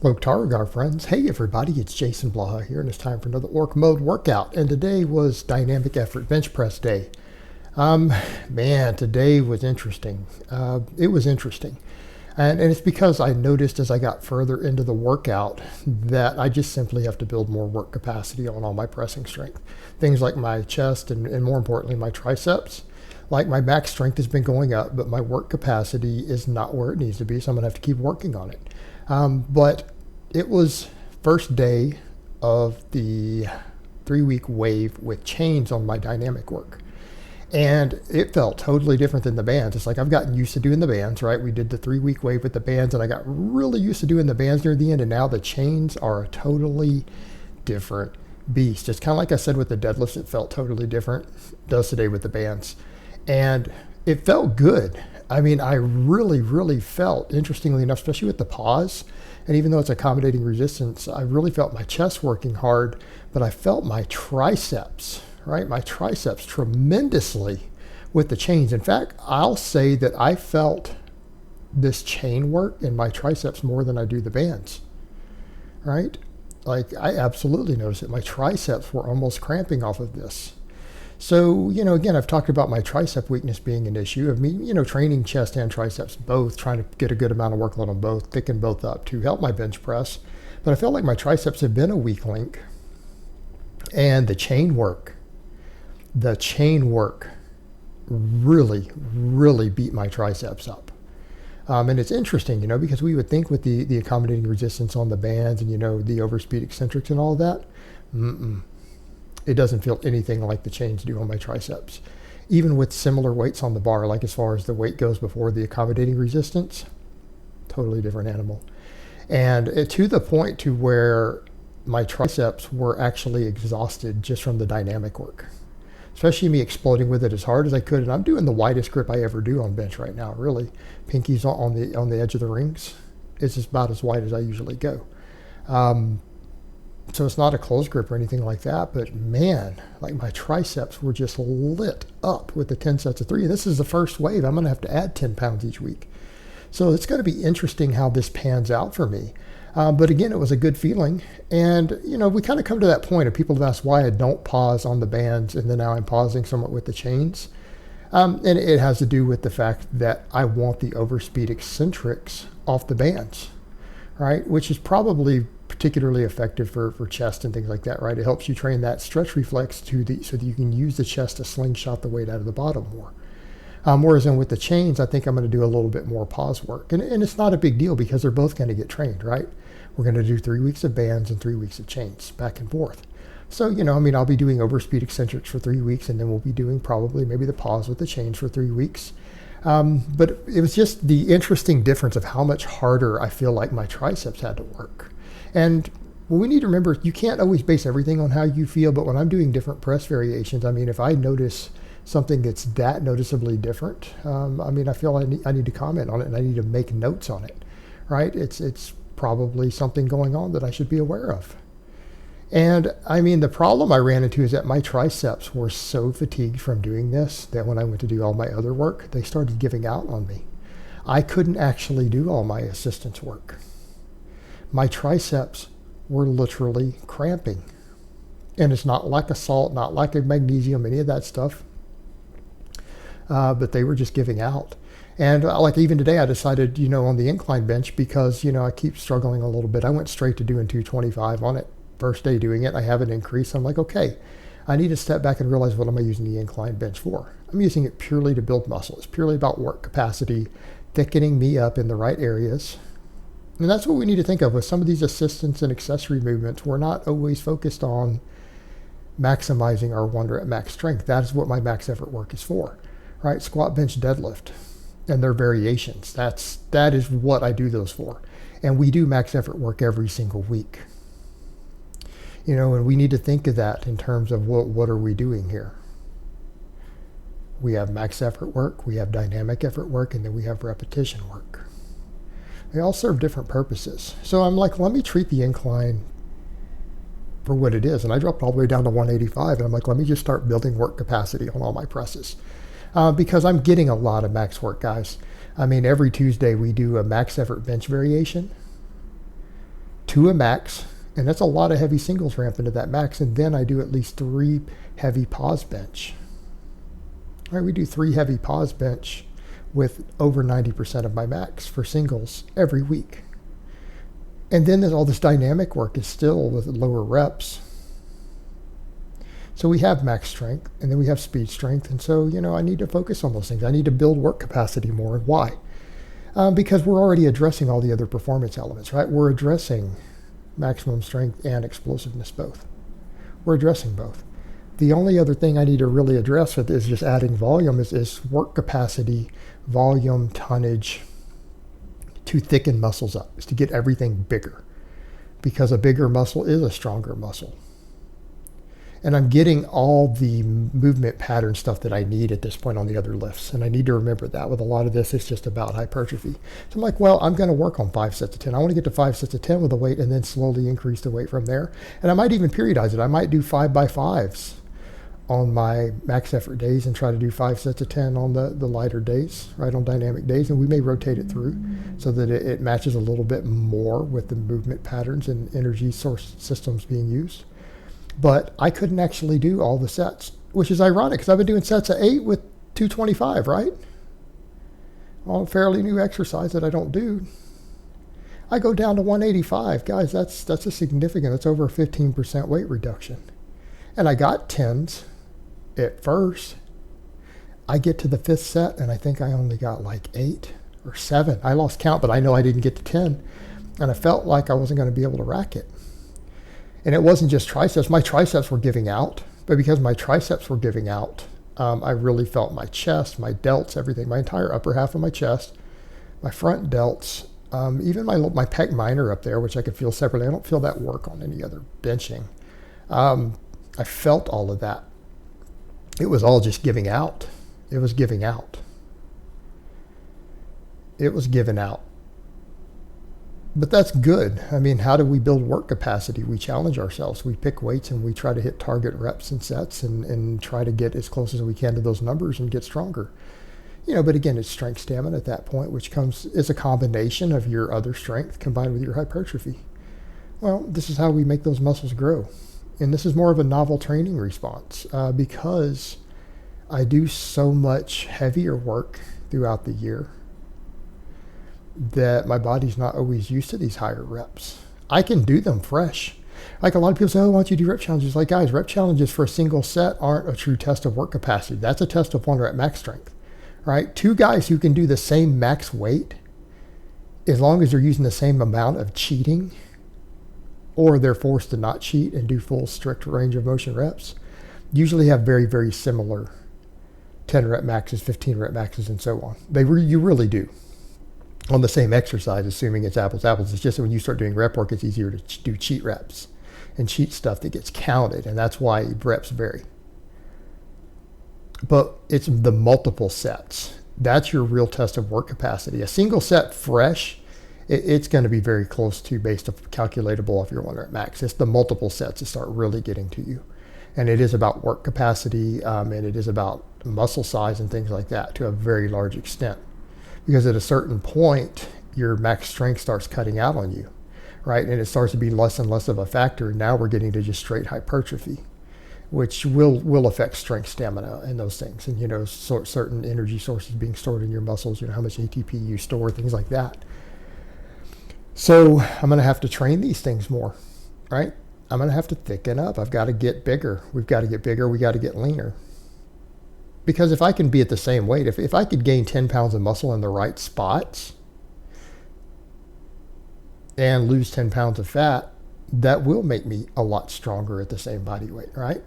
Loktargar friends, hey everybody, it's Jason Blaha here, and it's time for another Orc Mode workout. And today was Dynamic Effort Bench Press Day. Man, today was interesting. It was interesting. And it's because I noticed as I got further into the workout that I just simply have to build more work capacity on all my pressing strength. Things like my chest and more importantly, my triceps. Like my back strength has been going up, but my work capacity is not where it needs to be, so I'm going to have to keep working on it. But it was first day of the 3-week wave with chains on my dynamic work. And it felt totally different than the bands. It's like I've gotten used to doing the bands, right? We did the 3-week wave with the bands, and I got really used to doing the bands near the end, and now the chains are a totally different beast. It's kind of like I said with the deadlifts, it felt totally different. It does today with the bands. And it felt good. I mean, I really felt, interestingly enough, especially with the pause, and even though it's accommodating resistance, I really felt my chest working hard, but I felt my triceps, right? My triceps tremendously with the chains. In fact, I'll say that I felt this chain work in my triceps more than I do the bands, right? Like I absolutely noticed it. My triceps were almost cramping off of this. So, again, I've talked about my tricep weakness being an issue of me, training chest and triceps both, trying to get a good amount of workload on both, thicken both up to help my bench press. But I felt like my triceps have been a weak link. And the chain work really beat my triceps up. And it's interesting, because we would think with the accommodating resistance on the bands and, the overspeed eccentrics and all that, it doesn't feel anything like the chains do on my triceps. Even with similar weights on the bar, like as far as the weight goes before the accommodating resistance, totally different animal. And to the point to where my triceps were actually exhausted just from the dynamic work. Especially me exploding with it as hard as I could. And I'm doing the widest grip I ever do on bench right now, really. Pinkies on the edge of the rings. It's just about as wide as I usually go. So it's not a closed grip or anything like that, but man, like my triceps were just lit up with the 10 sets of 3. This is the first wave. I'm going to have to add 10 pounds each week. So it's going to be interesting how this pans out for me. But again, it was a good feeling. And, we kind of come to that point of people have asked why I don't pause on the bands, and then now I'm pausing somewhat with the chains. And it has to do with the fact that I want the overspeed eccentrics off the bands, right? Which is probably particularly effective for chest and things like that, right? It helps you train that stretch reflex so that you can use the chest to slingshot the weight out of the bottom more. Whereas then with the chains, I think I'm going to do a little bit more pause work. And it's not a big deal because they're both going to get trained, right? We're going to do 3 weeks of bands and 3 weeks of chains back and forth. So, I'll be doing overspeed eccentrics for 3 weeks, and then we'll be doing probably maybe the pause with the chains for 3 weeks. But it was just the interesting difference of how much harder I feel like my triceps had to work. And we need to remember, you can't always base everything on how you feel, but when I'm doing different press variations, if I notice something that's that noticeably different, I feel I need to comment on it and I need to make notes on it, right? It's probably something going on that I should be aware of. And the problem I ran into is that my triceps were so fatigued from doing this that when I went to do all my other work, they started giving out on me. I couldn't actually do all my assistance work. My triceps were literally cramping. And it's not like a salt, not like a magnesium, any of that stuff. But they were just giving out. And like even today, I decided, on the incline bench, because, I keep struggling a little bit. I went straight to doing 225 on it. First day doing it, I have an increase. I'm like, okay, I need to step back and realize what am I using the incline bench for? I'm using it purely to build muscle. It's purely about work capacity, thickening me up in the right areas. And that's what we need to think of with some of these assistance and accessory movements. We're not always focused on maximizing our wonder at max strength. That is what my max effort work is for, right? Squat, bench, deadlift, and their variations. That is what I do those for. And we do max effort work every single week. And we need to think of that in terms of what are we doing here? We have max effort work, we have dynamic effort work, and then we have repetition work. They all serve different purposes. So I'm like, let me treat the incline for what it is. And I dropped all the way down to 185. And I'm like, let me just start building work capacity on all my presses. Because I'm getting a lot of max work, guys. Every Tuesday we do a max effort bench variation. to a max, and that's a lot of heavy singles ramp into that max, and then I do at least 3 heavy pause bench. All right, we do 3 heavy pause bench with over 90% of my max for singles every week. And then there's all this dynamic work is still with lower reps. So we have max strength, and then we have speed strength. And so, I need to focus on those things. I need to build work capacity more. And why? Because we're already addressing all the other performance elements, right? We're addressing maximum strength and explosiveness both. We're addressing both. The only other thing I need to really address with is just adding volume is work capacity, volume, tonnage, to thicken muscles up, is to get everything bigger. Because a bigger muscle is a stronger muscle. And I'm getting all the movement pattern stuff that I need at this point on the other lifts. And I need to remember that with a lot of this, it's just about hypertrophy. So I'm like, well, I'm going to work on 5 sets of 10. I want to get to 5 sets of 10 with a weight and then slowly increase the weight from there. And I might even periodize it. I might do 5x5s on my max effort days and try to do 5 sets of 10 on the lighter days, right, on dynamic days. And we may rotate it through so that it matches a little bit more with the movement patterns and energy source systems being used. But I couldn't actually do all the sets, which is ironic because I've been doing sets of 8 with 225, right? On a fairly new exercise that I don't do. I go down to 185. Guys, that's a significant, that's over a 15% weight reduction. And I got 10s at first. I get to the 5th set and I think I only got like 8 or 7. I lost count, but I know I didn't get to 10. And I felt like I wasn't going to be able to rack it. And it wasn't just triceps. My triceps were giving out. But because my triceps were giving out, I really felt my chest, my delts, everything, my entire upper half of my chest, my front delts, even my pec minor up there, which I could feel separately. I don't feel that work on any other benching. I felt all of that. It was all just giving out. It was giving out. It was given out. But that's good. I mean, how do we build work capacity? We challenge ourselves. We pick weights and we try to hit target reps and sets and try to get as close as we can to those numbers and get stronger. But again, it's strength stamina at that point, which is a combination of your other strength combined with your hypertrophy. Well, this is how we make those muscles grow. And this is more of a novel training response because I do so much heavier work throughout the year that my body's not always used to these higher reps. I can do them fresh. Like a lot of people say, why don't you do rep challenges? Like, guys, rep challenges for a single set aren't a true test of work capacity. That's a test of 1 rep max strength, right? 2 guys who can do the same max weight, as long as they're using the same amount of cheating, or they're forced to not cheat and do full strict range of motion reps, usually have very, very similar 10 rep maxes, 15 rep maxes, and so on. You really do. On the same exercise, assuming it's apples to apples. It's just that when you start doing rep work, it's easier to do cheat reps and cheat stuff that gets counted, and that's why reps vary. But it's the multiple sets. That's your real test of work capacity. A single set fresh, it's going to be very close to based off calculatable off your 1 rep max. It's the multiple sets that start really getting to you. And it is about work capacity, and it is about muscle size and things like that to a very large extent. Because at a certain point, your max strength starts cutting out on you, right? And it starts to be less and less of a factor. Now we're getting to just straight hypertrophy, which will affect strength, stamina, and those things. And, certain energy sources being stored in your muscles, how much ATP you store, things like that. So I'm going to have to train these things more, right? I'm going to have to thicken up. I've got to get bigger. We've got to get bigger. We got to get leaner. Because if I can be at the same weight, if I could gain 10 pounds of muscle in the right spots and lose 10 pounds of fat, that will make me a lot stronger at the same body weight, right?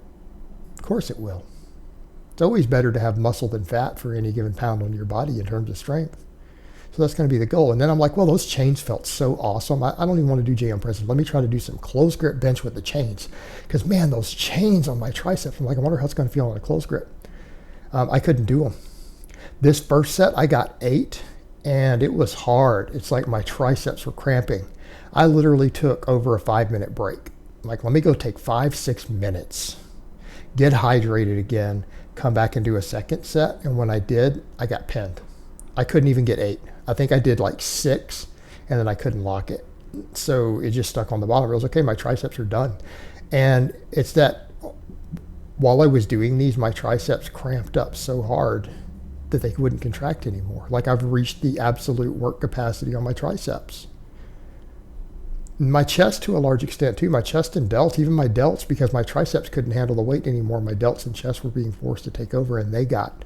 Of course it will. It's always better to have muscle than fat for any given pound on your body in terms of strength. So that's going to be the goal. And then I'm like, well, those chains felt so awesome. I don't even want to do JM presses. Let me try to do some close grip bench with the chains. Because, man, those chains on my triceps, I'm like, I wonder how it's going to feel on a close grip. I couldn't do them. This first set, I got 8, and it was hard. It's like my triceps were cramping. I literally took over a 5-minute break. Like, let me go take 5-6 minutes, get hydrated again, come back and do a second set. And when I did, I got pinned. I couldn't even get 8. I think I did like 6, and then I couldn't lock it. So it just stuck on the bottom. I was okay, my triceps are done. And it's that while I was doing these, my triceps cramped up so hard that they wouldn't contract anymore. Like I've reached the absolute work capacity on my triceps. My chest to a large extent too, my chest and delts, even my delts, because my triceps couldn't handle the weight anymore, my delts and chest were being forced to take over and they got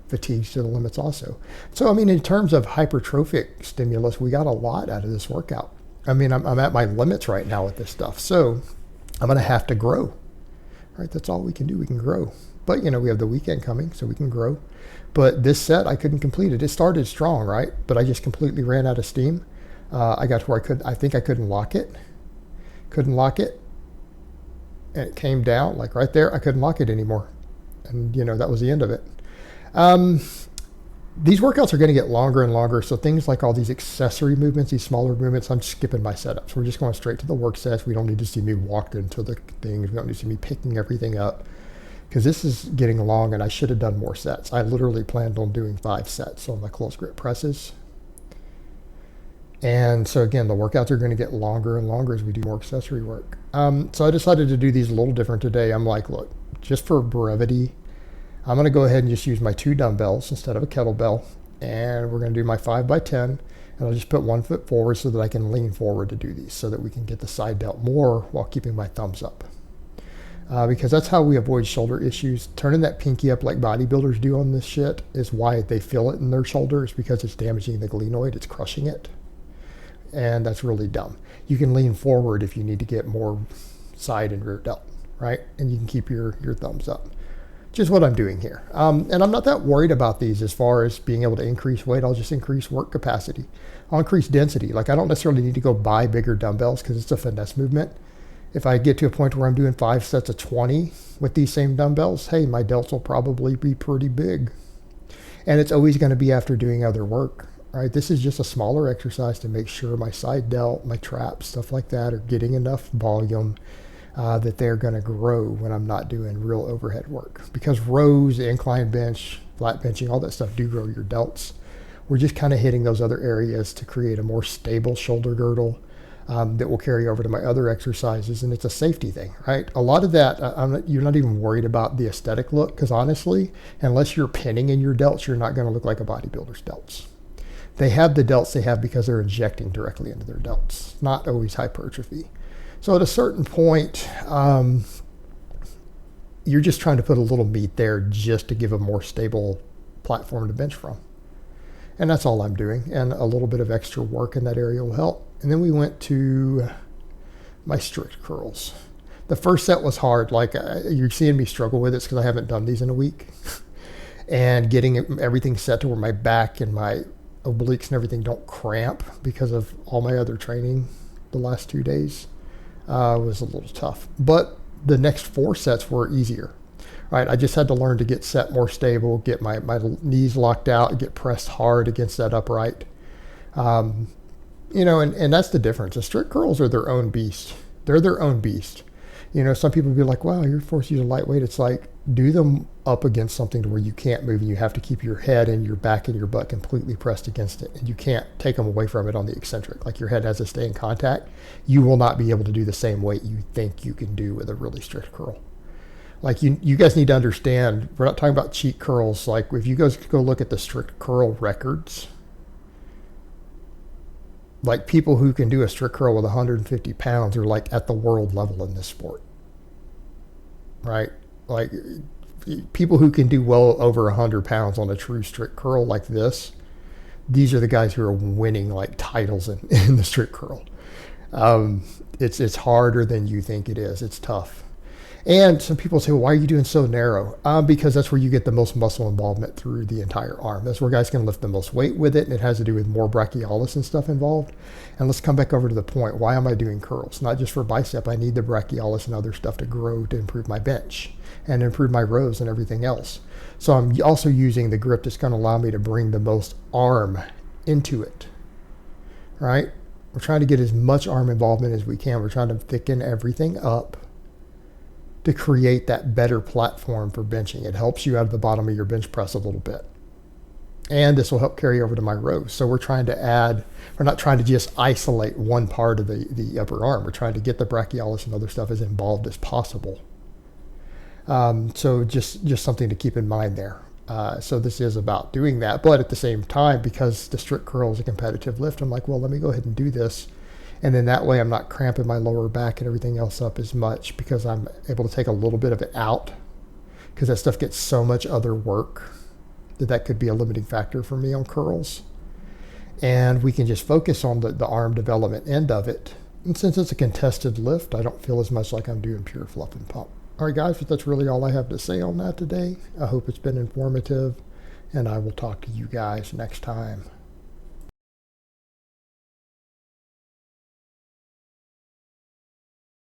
fatigued to the limits also. So, I mean, in terms of hypertrophic stimulus, we got a lot out of this workout. I mean, I'm at my limits right now with this stuff. So I'm going to have to grow, right? That's all we can do. We can grow. But, you know, we have the weekend coming, so we can grow. But this set, I couldn't complete it. It started strong, right? But I just completely ran out of steam. I got to where I think I couldn't lock it. Couldn't lock it. And it came down, like right there, I couldn't lock it anymore. And, you know, that was the end of it. These workouts are going to get longer and longer. So things like all these accessory movements, these smaller movements, I'm skipping my setups. We're just going straight to the work sets. We don't need to see me walk into the things. We don't need to see me picking everything up because this is getting long and I should have done more sets. I literally planned on doing 5 sets on my close grip presses. And so again, the workouts are going to get longer and longer as we do more accessory work. So I decided to do these a little different today. I'm like, look, just for brevity, I'm going to go ahead and just use my 2 dumbbells instead of a kettlebell. And we're going to do my 5x10. And I'll just put 1 foot forward so that I can lean forward to do these so that we can get the side delt more while keeping my thumbs up. Because that's how we avoid shoulder issues. Turning that pinky up like bodybuilders do on this shit is why they feel it in their shoulders, because it's damaging the glenoid. It's crushing it. And that's really dumb. You can lean forward if you need to get more side and rear delt, right? And you can keep your thumbs up. Just what I'm doing here. And I'm not that worried about these as far as being able to increase weight. I'll just increase work capacity. I'll increase density. Like I don't necessarily need to go buy bigger dumbbells because it's a finesse movement. If I get to a point where I'm doing 5 sets of 20 with these same dumbbells, hey, my delts will probably be pretty big. And it's always going to be after doing other work, right? This is just a smaller exercise to make sure my side delt, my traps, stuff like that are getting enough volume that they're going to grow when I'm not doing real overhead work. Because rows, incline bench, flat benching, all that stuff do grow your delts. We're just kind of hitting those other areas to create a more stable shoulder girdle that will carry over to my other exercises. And it's a safety thing, right? A lot of that, you're not even worried about the aesthetic look, because honestly, unless you're pinning in your delts, you're not going to look like a bodybuilder's delts. They have the delts they have because they're injecting directly into their delts, not always hypertrophy. So at a certain point, you're just trying to put a little meat there just to give a more stable platform to bench from. And that's all I'm doing. And a little bit of extra work in that area will help. And then we went to my strict curls. The first set was hard. Like you're seeing me struggle with it because I haven't done these in a week. And getting everything set to where my back and my obliques and everything don't cramp because of all my other training the last 2 days. Was a little tough, but the next 4 sets were easier, right? I just had to learn to get set more stable, get my knees locked out, get pressed hard against that upright. You know, and that's the difference. The strict curls are their own beast. They're their own beast. You know, some people be like, wow, you're forced to use a lightweight. It's like, do them up against something to where you can't move and you have to keep your head and your back and your butt completely pressed against it. And you can't take them away from it on the eccentric. Like your head has to stay in contact. You will not be able to do the same weight you think you can do with a really strict curl. Like you guys need to understand, we're not talking about cheat curls. Like if you guys go look at the strict curl records, like people who can do a strict curl with 150 pounds are like at the world level in this sport, right? Like people who can do well over 100 pounds on a true strict curl like this, these are the guys who are winning like titles in the strict curl. It's harder than you think it is. It's tough. And some people say, well, why are you doing so narrow? Because that's where you get the most muscle involvement through the entire arm. That's where guys can lift the most weight with it, and it has to do with more brachialis and stuff involved. And let's come back over to the point. Why am I doing curls? Not just for bicep. I need the brachialis and other stuff to grow to improve my bench and improve my rows and everything else. So I'm also using the grip that's going to allow me to bring the most arm into it, right? We're trying to get as much arm involvement as we can. We're trying to thicken everything up to create that better platform for benching. It helps you out of the bottom of your bench press a little bit. And this will help carry over to my rows. So we're trying to add, we're not trying to just isolate one part of the upper arm. We're trying to get the brachialis and other stuff as involved as possible. So just something to keep in mind there. So this is about doing that. But at the same time, because the strict curl is a competitive lift, I'm like, well, let me go ahead and do this. And then that way I'm not cramping my lower back and everything else up as much, because I'm able to take a little bit of it out, because that stuff gets so much other work that could be a limiting factor for me on curls. And we can just focus on the arm development end of it. And since it's a contested lift, I don't feel as much like I'm doing pure fluff and pump. All right, guys, but that's really all I have to say on that today. I hope it's been informative, and I will talk to you guys next time.